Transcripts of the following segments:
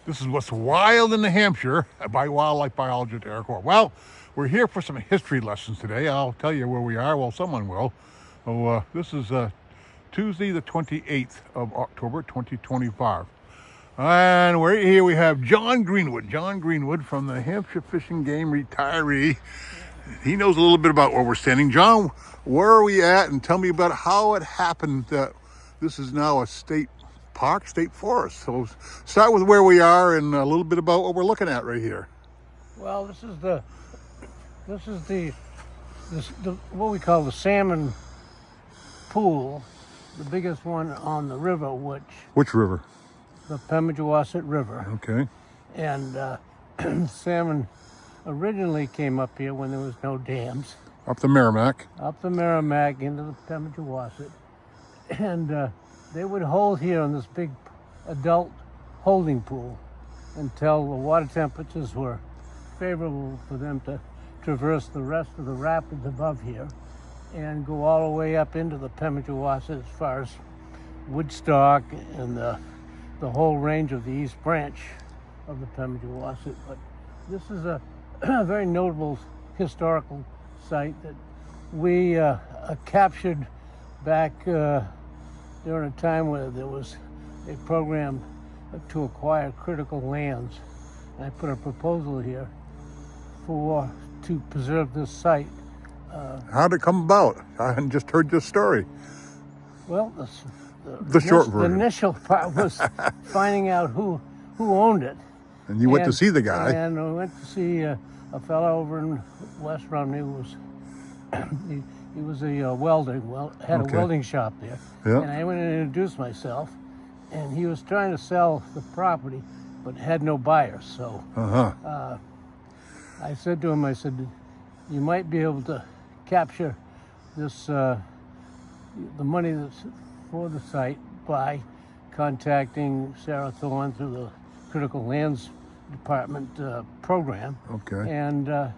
This is What's Wild in New Hampshire by wildlife biologist Eric Orr. Well, we're here for some history lessons today. I'll tell you where we are. Well, someone will. So this is Tuesday, the 28th of October, 2025. And we're here. We have John Greenwood. John Greenwood from the Hampshire Fish and Game retiree. He knows a little bit about where we're standing. John, where are we at? And tell me about how it happened that this is now a state park, state forest. So start with where we are and a little bit about what we're looking at right here. Well, this is the what we call the salmon pool, the biggest one on the river, Which river? the Pemigewasset River. Okay. And salmon originally came up here when there was no dams, Up the Merrimack. up the Merrimack into the Pemigewasset, and they would hold here in this big adult holding pool until the water temperatures were favorable for them to traverse the rest of the rapids above here and go all the way up into the Pemigewasset as far as Woodstock and the whole range of the East Branch of the Pemigewasset. But this is a very notable historical site that we captured back during a time where there was a program to acquire critical lands. And I put a proposal here to preserve this site. How'd it come about? I hadn't just heard this story. Well, The short version. The initial part was finding out who owned it. And you went to see the guy. And I went to see a fellow over in West Rumney who was he was a welder, had Okay. a welding shop there. Yeah. And I went and introduced myself, and he was trying to sell the property, but had no buyers. So I said to him, you might be able to capture this, the money that's for the site by contacting Sarah Thorne through the Critical Lands Department program. Okay. And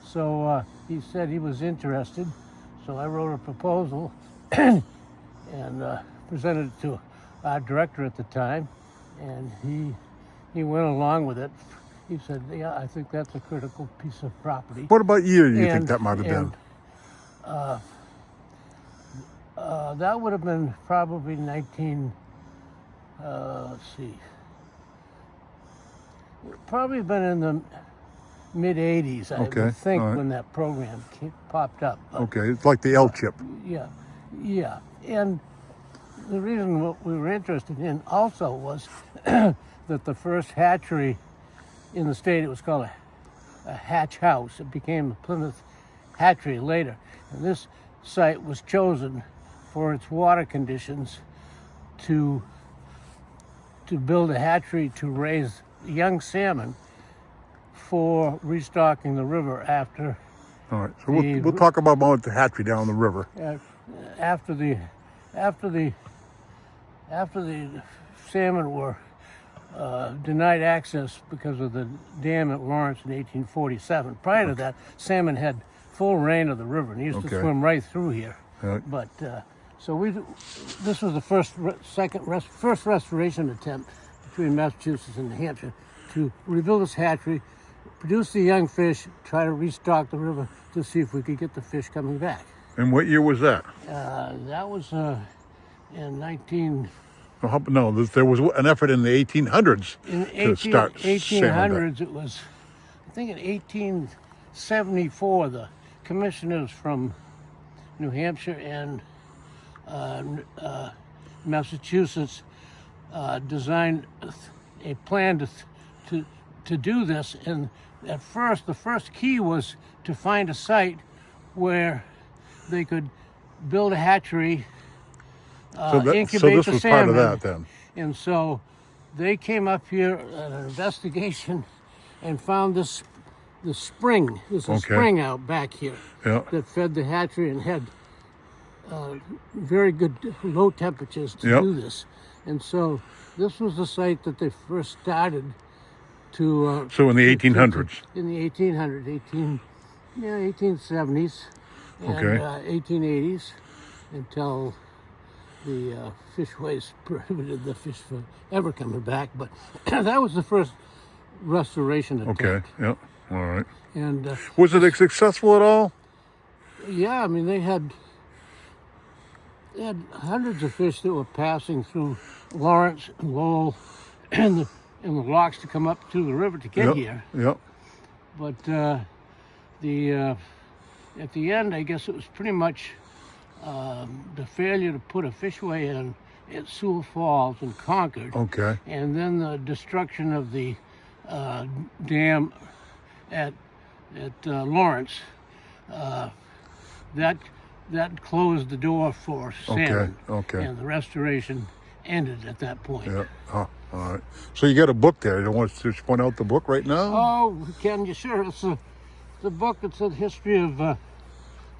so he said he was interested. So I wrote a proposal and presented it to our director at the time, and he went along with it. He said, "Yeah, I think that's a critical piece of property." What about year do you think that might have been? That would have been probably probably been in the mid 80s, I Okay, would think, all right. when that program popped up. But Okay, it's like the L chip. yeah. And the reason what we were interested in also was that the first hatchery in the state, it was called a hatch house. It became the Plymouth Hatchery later. And this site was chosen for its water conditions to build a hatchery to raise young salmon for restocking the river after All right, so we'll talk about the hatchery down the river. after the salmon were denied access because of the dam at Lawrence in 1847. Prior to that, salmon had full reign of the river and used to swim right through here. But this was the first restoration attempt between Massachusetts and New Hampshire to rebuild this hatchery, produce the young fish, try to restock the river to see if we could get the fish coming back. And what year was that? That was in 19... No, there was an effort in the 1800s In to start 1800s, it was, I think in 1874, the commissioners from New Hampshire and Massachusetts designed a plan to do this. And at first, the first key was to find a site where they could build a hatchery, incubate so this the was salmon. part of that then. And so they came up here at an investigation and found this spring. There's a spring out back here that fed the hatchery and had very good low temperatures to do this. And so this was the site that they first started to... So in the 1800s? In the 1870s and 1880s until the fishways prohibited the fish from ever coming back. But that was the first restoration attempt. Okay. Yep. All right. And Was it successful at all? yeah, I mean they had hundreds of fish that were passing through Lawrence and Lowell and the locks to come up to the river to get here. Yep. But at the end, I guess it was pretty much the failure to put a fishway in at Sewell Falls in Concord, Okay. and then the destruction of the dam at Lawrence. That closed the door for salmon. Okay. And the restoration ended at that point. Yeah. Oh, all right. So you got a book there. You don't want to just point out the book right now? Oh, Ken, you sure? It's a book. It's a history of. It's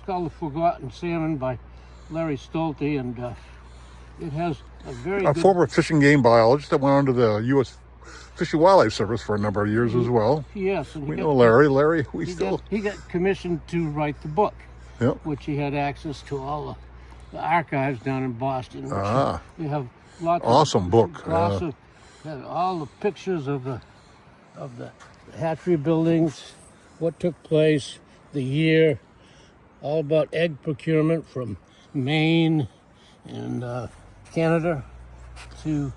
called The Forgotten Salmon by Larry Stolte, and it has a very A good. former fish and game biologist that went on to the U.S. Fish and Wildlife Service for a number of years as well. Yes, and We know Larry. Larry, he got commissioned to write the book, Yep. which he had access to all the archives down in Boston. Which Ah. you have lots Awesome of book. Lots of had all the pictures of the hatchery buildings, what took place, the year, all about egg procurement from Maine and Canada to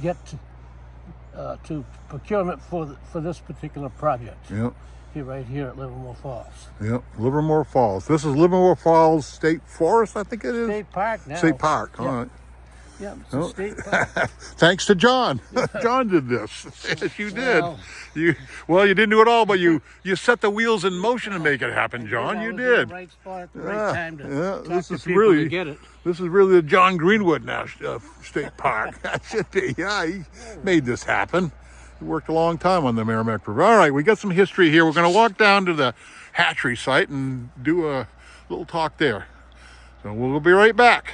get to procurement for this particular project. Yep. Right here at Livermore Falls. Yep. Livermore Falls. This is Livermore Falls State Forest, I think it is. State Park now. State Park. Yeah. All right. Yeah, it's a state park. Thanks to John. John did this. Yes, you did. Well, you didn't do it all, but you set the wheels in motion to make it happen, John. I You was in did. the right spot at the right time to talk This to is people really to get it. This is really the John Greenwood State Park. That should be. Yeah, he made this happen. He worked a long time on the Merrimack River. All right, we got some history here. We're going to walk down to the hatchery site and do a little talk there. So we'll be right back.